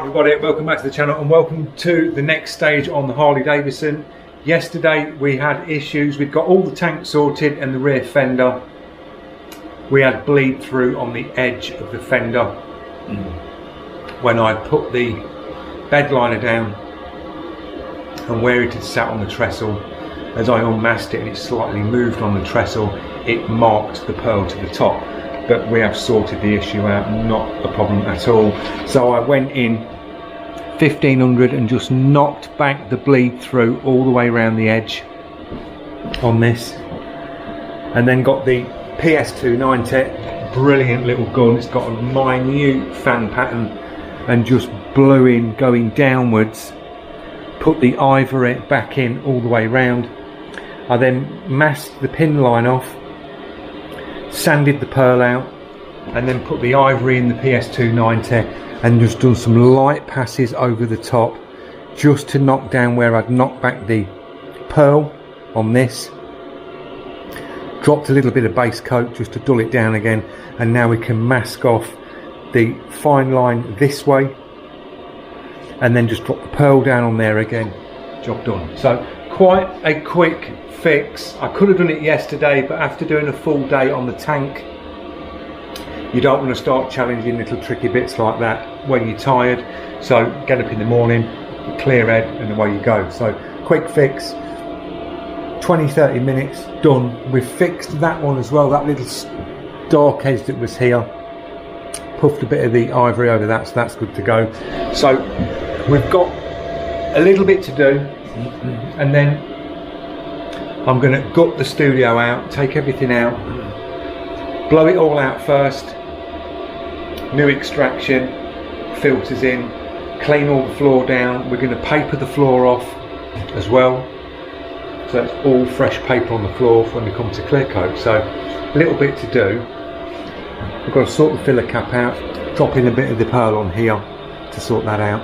We've got it. Welcome back to the channel and welcome to the next stage on the Harley Davidson. Yesterday we had issues. We'd got all the tank sorted and the rear fender. We had bleed through on the edge of the fender when I put the bed liner down and where it had sat on the trestle. As I unmasked it and it slightly moved on the trestle, it marked the pearl to the top. But we have sorted the issue out, not a problem at all. So I went in 1500 and just knocked back the bleed through all the way around the edge on this, and then got the PS290, brilliant little gun. It's got a minute fan pattern and just blew in going downwards, put the ivory back in all the way round. I then masked the pin line off, sanded the pearl out, and then put the ivory in the PS290 and just done some light passes over the top just to knock down where I'd knocked back the pearl on this. Dropped a little bit of base coat just to dull it down again, and now we can mask off the fine line this way and then just drop the pearl down on there again. Job done. So quite a quick fix. I could have done it yesterday, but after doing a full day on the tank, you don't want to start challenging little tricky bits like that when you're tired. So get up in the morning, clear head, and away you go. So quick fix, 20-30 minutes done. We've fixed that one as well, that little dark edge that was here. Puffed a bit of the ivory over that, so that's good to go. So we've got a little bit to do, and then I'm going to gut the studio out, take everything out, blow it all out first, new extraction, filters in, clean all the floor down. We're going to paper the floor off as well, so it's all fresh paper on the floor when we come to clear coat. So a little bit to do. We've got to sort the filler cap out, drop in a bit of the pearl on here to sort that out,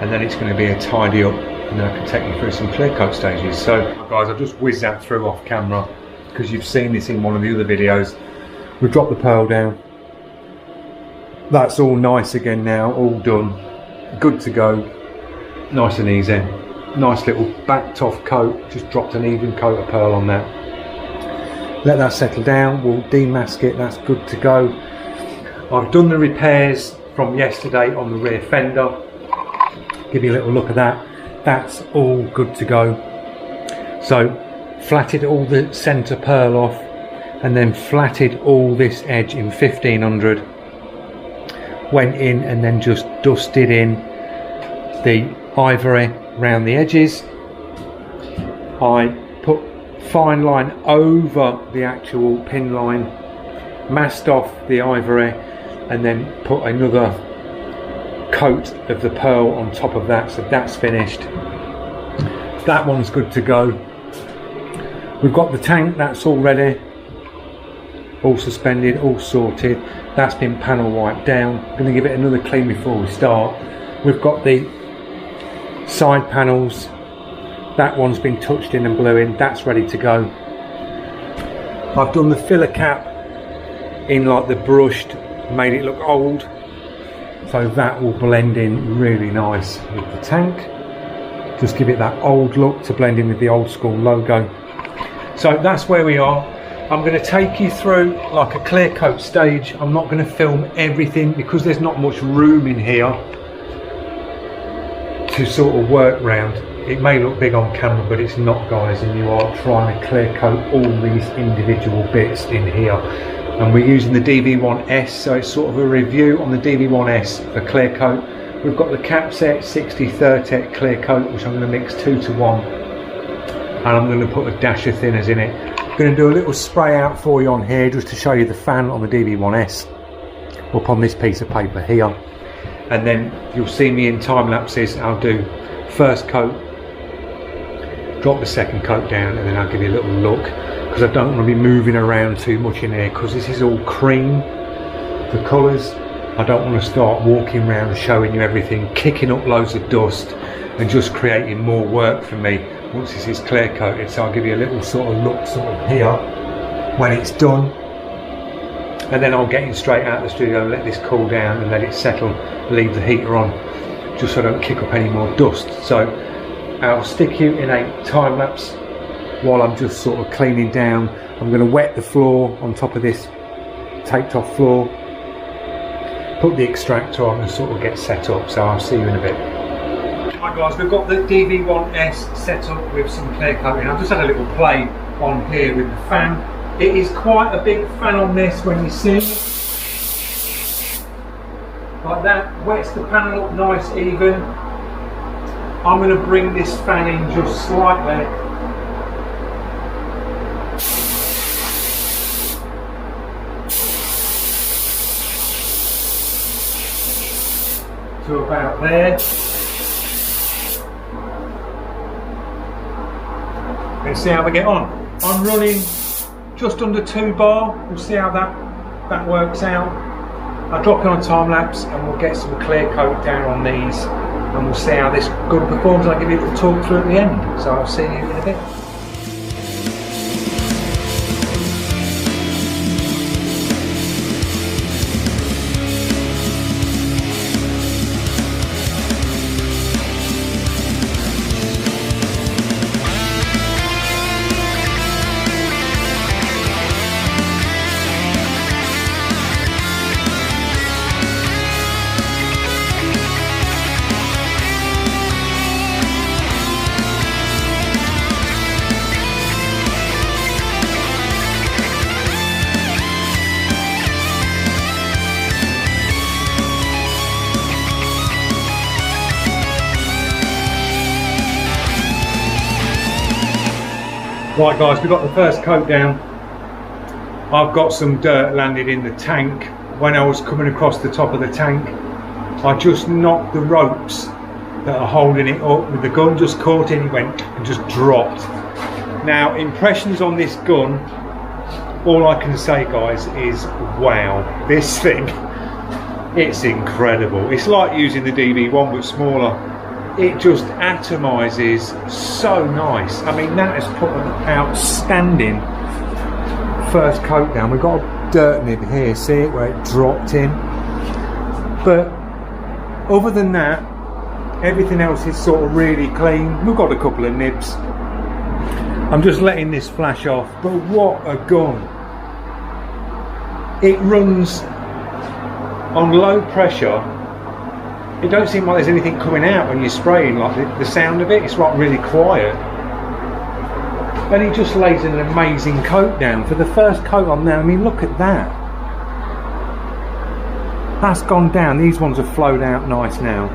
and then it's going to be a tidy up, and then I can take you through some clear coat stages. So guys, I've just whizzed that through off camera because you've seen this in one of the other videos. We've dropped the pearl down. That's all nice again now, all done, good to go, nice and easy. Nice little backed off coat, just dropped an even coat of pearl on that. Let that settle down, we'll demask it, that's good to go. I've done the repairs from yesterday on the rear fender. Give you a little look at that. That's all good to go. So flatted all the centre pearl off and then flatted all this edge in 1500. Went in and then just dusted in the ivory around the edges. I put fine line over the actual pin line, masked off the ivory, and then put another coat of the pearl on top of that, so that's finished. That one's good to go. We've got the tank, that's all ready, all suspended, all sorted. That's been panel wiped down. I'm going to give it another clean before we start. We've got the side panels, that one's been touched in and blew in, that's ready to go. I've done the filler cap in like the brushed, made it look old, so that will blend in really nice with the tank. Just give it that old look to blend in with the old school logo. So that's where we are. I'm going to take you through like a clear coat stage. I'm not going to film everything because there's not much room in here to sort of work round. It may look big on camera, but it's not, guys, and you are trying to clear coat all these individual bits in here. And we're using the dv1s, so it's sort of a review on the dv1s for clear coat. We've got the cap set 60-30 clear coat, which I'm going to mix 2 to 1, and I'm going to put a dash of thinners in it. I'm going to do a little spray out for you on here just to show you the fan on the dv1s up on this piece of paper here, and then you'll see me in time lapses. I'll do first coat, drop the second coat down, and then I'll give you a little look, because I don't want to be moving around too much in here because this is all cream, the colours. I don't want to start walking around showing you everything, kicking up loads of dust and just creating more work for me once this is clear coated. So I'll give you a little sort of look sort of here when it's done, and then I'll get in straight out of the studio and let this cool down and let it settle, leave the heater on. just so I don't kick up any more dust. So I'll stick you in a time lapse while I'm just sort of cleaning down. I'm going to wet the floor on top of this taped off floor, put the extractor on and sort of get set up. So I'll see you in a bit. Right guys, we've got the dv1s set up with some clear coating. I've just had a little play on here with the fan. It is quite a big fan on this when you see it. Like that, wets the panel up nice even. I'm going to bring this fan in just slightly. To about there. Let's see how we get on. I'm running just under 2 bar. We'll see how that works out. I'll drop it on time lapse and we'll get some clear coat down on these and we'll see how this gun performs. I'll give you a little talk through at the end. So I'll see you in a bit. Right guys, we've got the first coat down. I've got some dirt landed in the tank. When I was coming across the top of the tank, I just knocked the ropes that are holding it up with the gun, just caught in, it went and just dropped. Now, impressions on this gun, all I can say guys is wow, this thing, it's incredible. It's like using the DV1 but smaller. It just atomizes so nice. I mean, that has put an outstanding first coat down. We've got a dirt nib here, see it where it dropped in. But other than that, everything else is sort of really clean. We've got a couple of nibs. I'm just letting this flash off, but what a gun. It runs on low pressure. It don't seem like there's anything coming out when you're spraying, like the sound of it, it's like really quiet. And it just lays an amazing coat down. For the first coat on there, I mean look at that. That's gone down, these ones have flowed out nice now.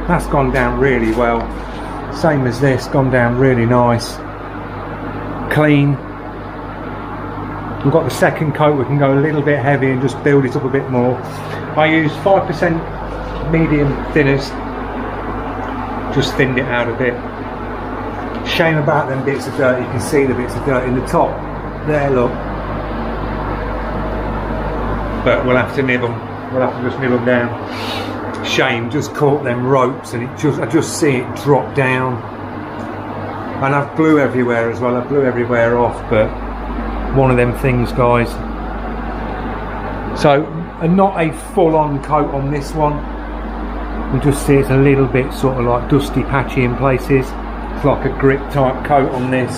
That's gone down really well. Same as this, gone down really nice. Clean. We've got the second coat, we can go a little bit heavy and just build it up a bit more. I use 5% medium thinners, just thinned it out a bit. Shame about them bits of dirt, you can see the bits of dirt in the top there, look. But we'll have to nib them, we'll have to just nib them down. Shame, just caught them ropes and I just see it drop down. And I've glue everywhere as well, I blew everywhere off, but one of them things guys. So not a full-on coat on this one. You just see it's a little bit sort of like dusty patchy in places. It's like a grip type coat on this,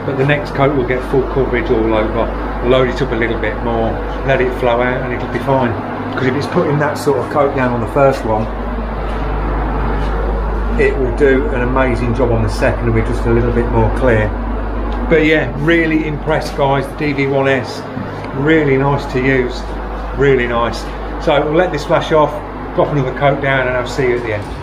but the next coat will get full coverage all over. Load it up a little bit more, let it flow out and it'll be fine. Because if it's putting that sort of coat down on the first one, it will do an amazing job on the second and we're just a little bit more clear. But yeah, really impressed guys, the dv1s, really nice to use, really nice. So we'll let this flash off, drop another coat down and I'll see you at the end.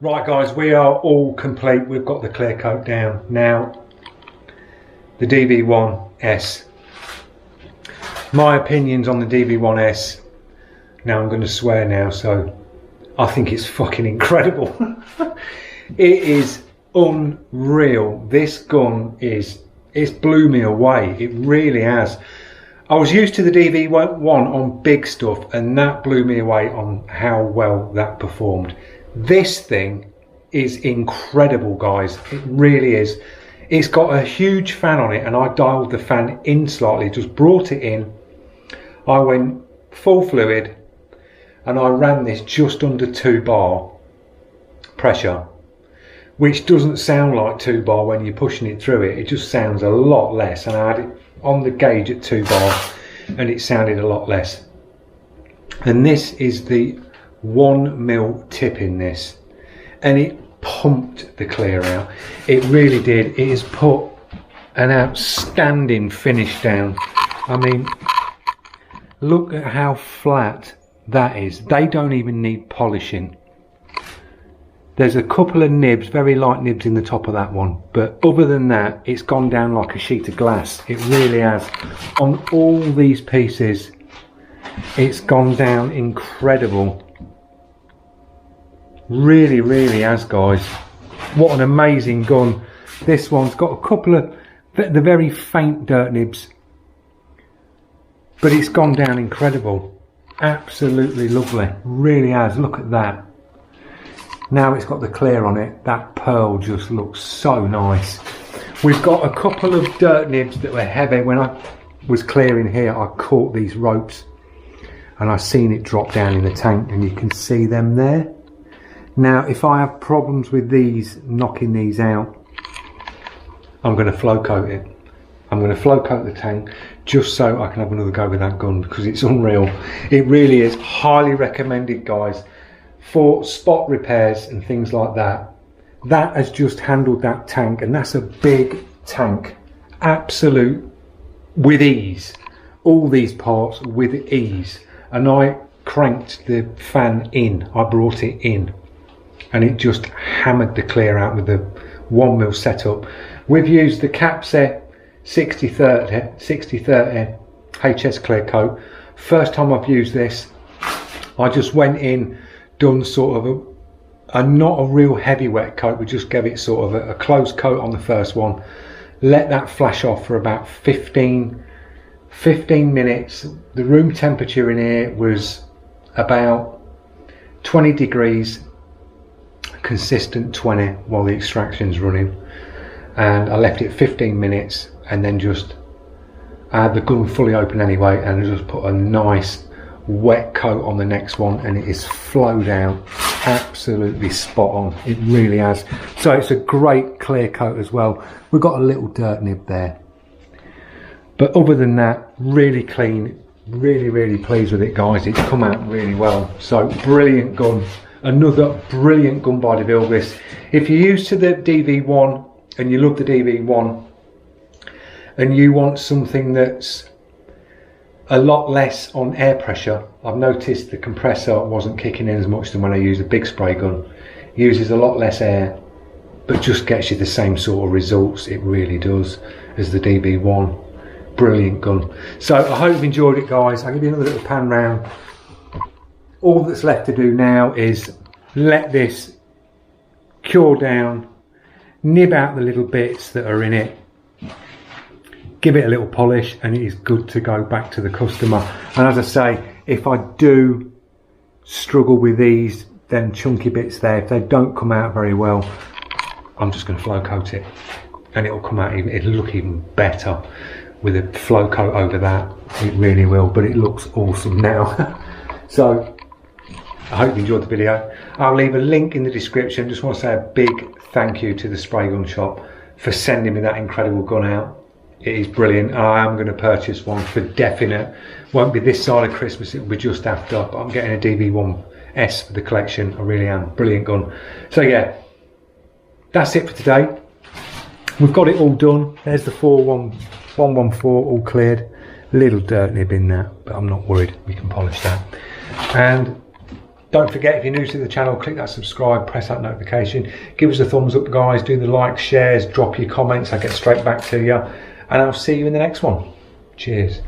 Right guys, we are all complete. We've got the clear coat down. Now, the DV1s. My opinions on the DV1s. Now I'm going to swear now, so I think it's fucking incredible. It is unreal. This gun it's blew me away. It really has. I was used to the DV1 on big stuff, and that blew me away on how well that performed. This thing is incredible, guys. It really is. It's got a huge fan on it, and I dialed the fan in slightly, just brought it in. I went full fluid, and I ran this just under 2 bar pressure, which doesn't sound like 2 bar when you're pushing it through it. It just sounds a lot less, and I had it on the gauge at 2 bar, and it sounded a lot less. And this is the 1mm tip in this, and it pumped the clear out. It really did. It has put an outstanding finish down. I mean, look at how flat that is. They don't even need polishing. There's a couple of nibs, very light nibs in the top of that one, but other than that, it's gone down like a sheet of glass. It really has. On all these pieces, it's gone down incredible. Really, really has, guys. What an amazing gun. This one's got a couple of the very faint dirt nibs, but it's gone down incredible. Absolutely lovely. Really has. Look at that. Now it's got the clear on it. That pearl just looks so nice. We've got a couple of dirt nibs that were heavy. When I was clearing here, I caught these ropes and I seen it drop down in the tank, and you can see them there. Now if I have problems with these, knocking these out, I'm going to flow coat it. I'm going to flow coat the tank just so I can have another go with that gun, because it's unreal. It really is. Highly recommended, guys, for spot repairs and things like that. That has just handled that tank, and that's a big tank. Absolute with ease. All these parts with ease. And I cranked the fan in. I brought it in, and it just hammered the clear out with the 1mm setup. We've used the Capset 6030 HS clear coat. First time I've used this, I just went in, done sort of a not a real heavy wet coat. We just gave it sort of a close coat on the first one, let that flash off for about 15 minutes. The room temperature in here was about 20 degrees, consistent 20 while the extraction's running, and I left it 15 minutes, and then just I had the gun fully open anyway, and I just put a nice wet coat on the next one, and it is flowed out absolutely spot on. It really has. So it's a great clear coat as well. We've got a little dirt nib there, but other than that, really clean. Really pleased with it, guys. It's come out really well. So brilliant gun. Another brilliant gun by devilbiss. If you're used to the DV1 and you love the DV1 and you want something that's a lot less on air pressure, I've noticed the compressor wasn't kicking in as much than when I use a big spray gun. It uses a lot less air, but just gets you the same sort of results. It really does, as the DV1. Brilliant gun. So I hope you've enjoyed it, guys. I'll give you another little pan round. All that's left to do now is let this cure down, nib out the little bits that are in it, give it a little polish, and it is good to go back to the customer. And as I say, if I do struggle with these, them chunky bits there, if they don't come out very well, I'm just going to flow coat it, and it'll come out, it'll look even better with a flow coat over that. It really will, but it looks awesome now. So I hope you enjoyed the video. I'll leave a link in the description. Just want to say a big thank you to the spray gun shop for sending me that incredible gun out. It is brilliant. I am going to purchase one for definite. Won't be this side of Christmas, it will be just after, but I'm getting a DV1s for the collection. I really am. Brilliant gun. So yeah, that's it for today. We've got it all done. There's the 114 all cleared. Little dirt nib in that, but I'm not worried. We can polish that. And don't forget, if you're new to the channel, click that subscribe, press that notification, give us a thumbs up, guys, do the likes, shares, drop your comments, I get straight back to you. and I'll see you in the next one. Cheers.